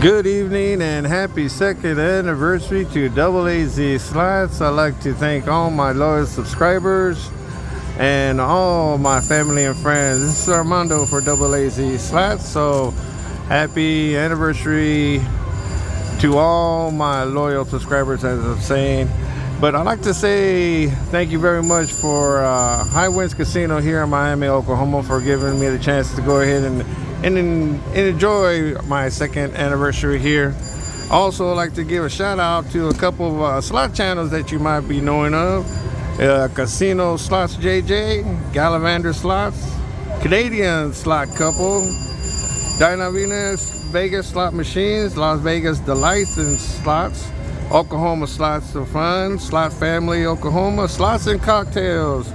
Good evening and happy second anniversary to Double AZ Slots. I'd like to thank all my loyal subscribers and all my family and friends. This is Armando for Double AZ Slots. So happy anniversary to all my loyal subscribers, as I'm saying. But I'd like to say thank you very much for High Winds Casino here in Miami, Oklahoma, for giving me the chance to go ahead and enjoy my second anniversary here. Also, I'd like to give a shout out to a couple of slot channels that you might be knowing of. Casino Slots JJ, Gallivander Slots, Canadian Slot Couple, Dynavenus Vegas Slot Machines, Las Vegas Delights and Slots, Oklahoma Slots of Fun, Slot Family Oklahoma, Slots and Cocktails,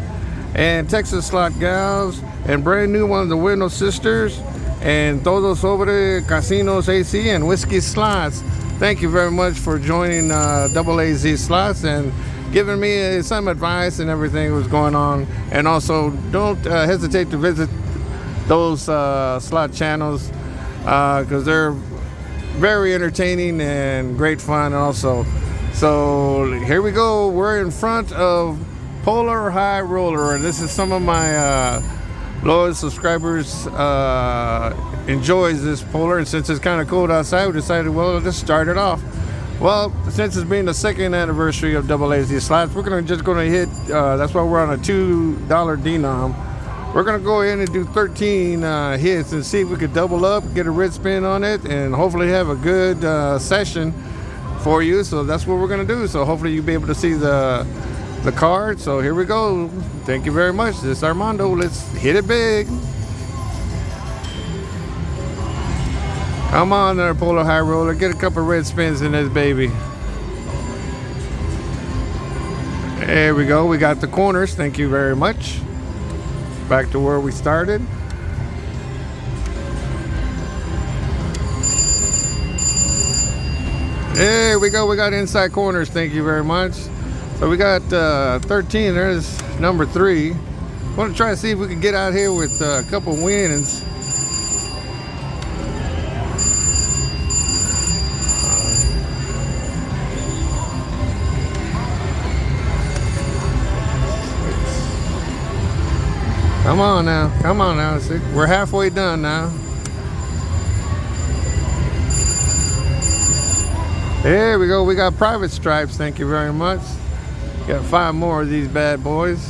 and Texas Slot Gals, and brand new one, the Window Sisters, and Todos Sobre Casinos AC and Whiskey Slots. Thank you very much for joining Double AZ Slots and giving me some advice and everything that was going on. And also, don't hesitate to visit those slot channels because they're very entertaining and great fun also. So here we go. We're in front of Polar High Roller, and this is some of my loyal subscribers enjoys this Polar, and since it's kind of cold outside, we decided, well, let's start it off. Well, since it's being the second anniversary of Double AZ Slots, we're just gonna hit. That's why we're on a $2 denom. We're gonna go ahead and do 13 hits and see if we could double up, get a red spin on it, and hopefully have a good session for you. So that's what we're gonna do. So hopefully you'll be able to see the card. So here we go. Thank you very much. This is Armando. Let's hit it big. Come on there, Polar High Roller. Get a couple red spins in this baby. There we go. We got the corners. Thank you very much. Back to where we started. There we go. We got inside corners. Thank you very much. So we got 13. There's number 3. I want to try to see if we can get out here with a couple wins. Come on now. Come on now. We're halfway done now. There we go. We got private stripes. Thank you very much. Got 5 more of these bad boys.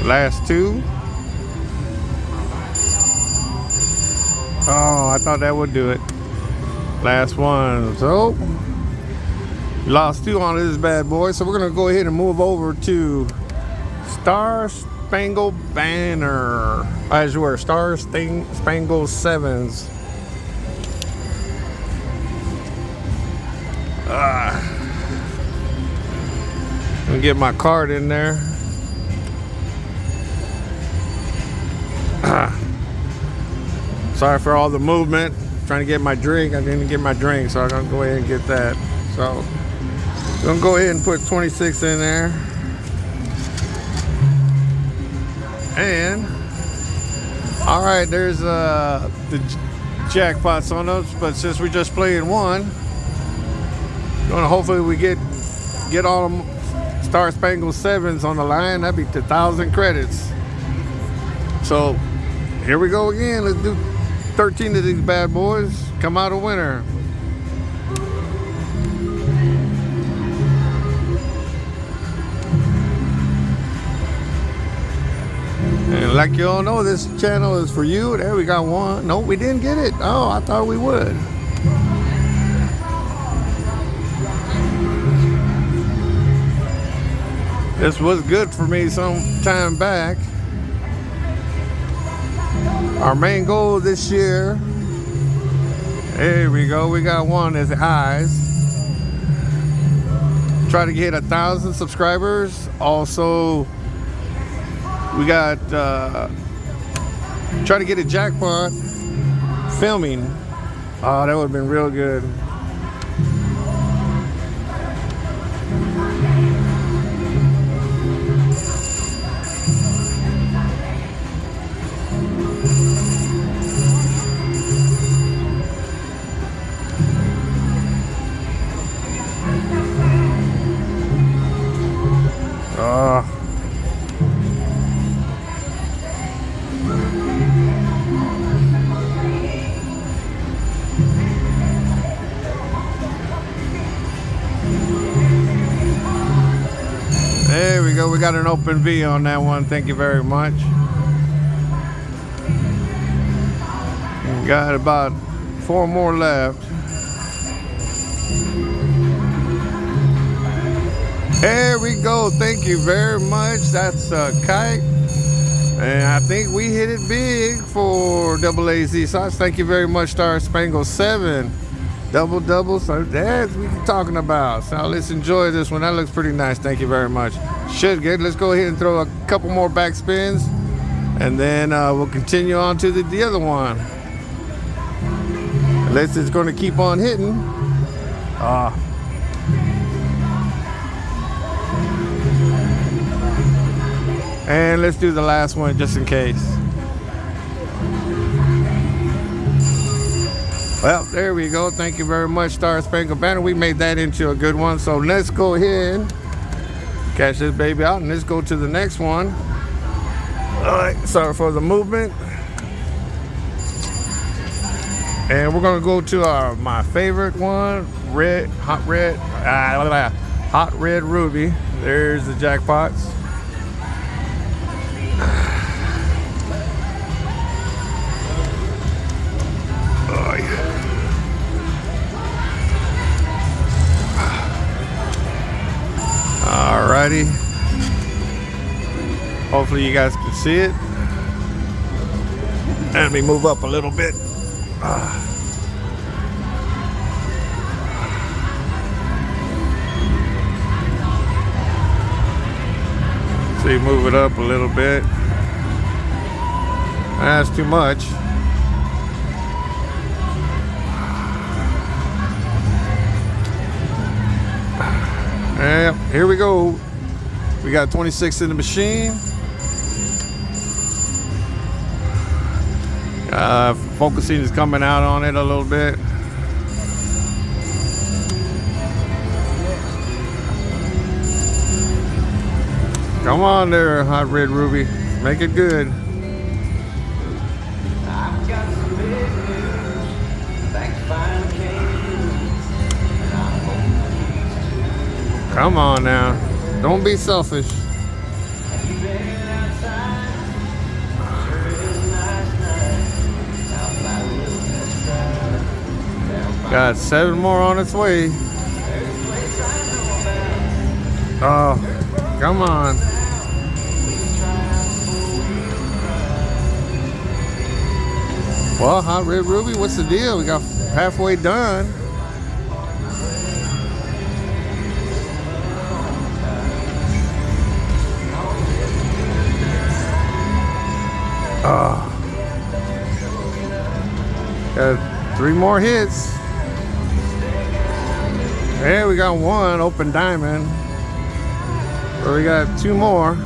Last 2. Oh, I thought that would do it. Last one. So lost 2 on this bad boy. So we're gonna go ahead and move over to Spangled Banner. As you were, Spangled 7s. Let me get my card in there. Sorry for all the movement. Trying to get my drink. I didn't get my drink, so I'm gonna go ahead and get that. So I'm gonna go ahead and put 26 in there. And all right, there's the jackpots on those, but since we just played one, hopefully we get all them Star Spangled 7s on the line. That'd be 1,000 credits. So here we go again. Let's do 13 of these bad boys. Come out a winner. And like you all know, this channel is for you. There we got one. No, we didn't get it. Oh, I thought we would. This was good for me some time back. Our main goal this year, there we go, we got one as eyes. Try to get 1,000 subscribers. Also, we got try to get a jackpot filming. Oh, that would have been real good. There we go. We got an open V on that one. Thank you very much. We got about 4 more left. There we go. Thank you very much. That's a kite. And I think we hit it big for double AZ slots. Thank you very much, Star Spangled 7. Double. So that's what we're talking about. So let's enjoy this one. That looks pretty nice. Thank you very much. Should good. Let's go ahead and throw a couple more back spins. And then we'll continue on to the other one. Unless it's going to keep on hitting. And let's do the last one just in case. Well, there we go. Thank you very much, Star Spangled Banner. We made that into a good one. So let's go ahead, cash this baby out, and let's go to the next one. All right, sorry for the movement. And we're gonna go to my favorite one, hot red ruby. There's the jackpots. Oh yeah. Alrighty. Hopefully you guys can see it. Let me move up a little bit. See, move it up a little bit. That's too much. Yep, here we go. We got 26 in the machine. Focusing is coming out on it a little bit. Come on there, hot red ruby. Make it good. Come on now. Don't be selfish. Got 7 more on its way. Oh, come on. Well, hot red ruby, what's the deal? We got halfway done. Got 3 more hits. There we got 1 open diamond. So we got 2 more.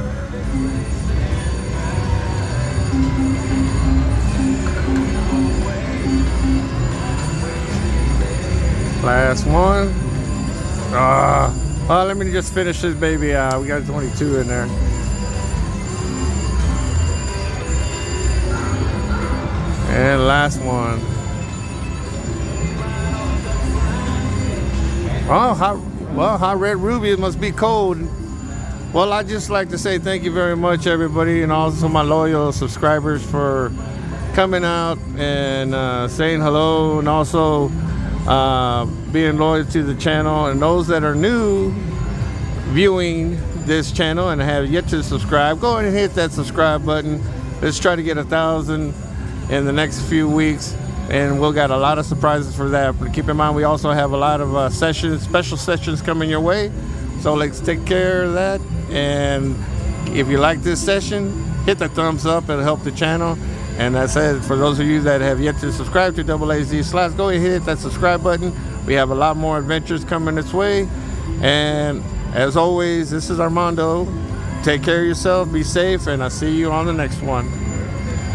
Last one. Well, let me just finish this baby out. We got 22 in there. And last one. Oh, hot red ruby. It must be cold. Well, I'd just like to say thank you very much, everybody, and also my loyal subscribers for coming out and saying hello, and also being loyal to the channel. And those that are new viewing this channel and have yet to subscribe, go ahead and hit that subscribe button. Let's try to get 1,000 in the next few weeks, and we'll got a lot of surprises for that. But keep in mind, we also have a lot of special sessions coming your way, so let's take care of that. And if you like this session, hit the thumbs up. It'll help the channel. And that said, for those of you that have yet to subscribe to Double AZ Slots, go ahead and hit that subscribe button. We have a lot more adventures coming this way. And as always, this is Armando. Take care of yourself, be safe, and I'll see you on the next one.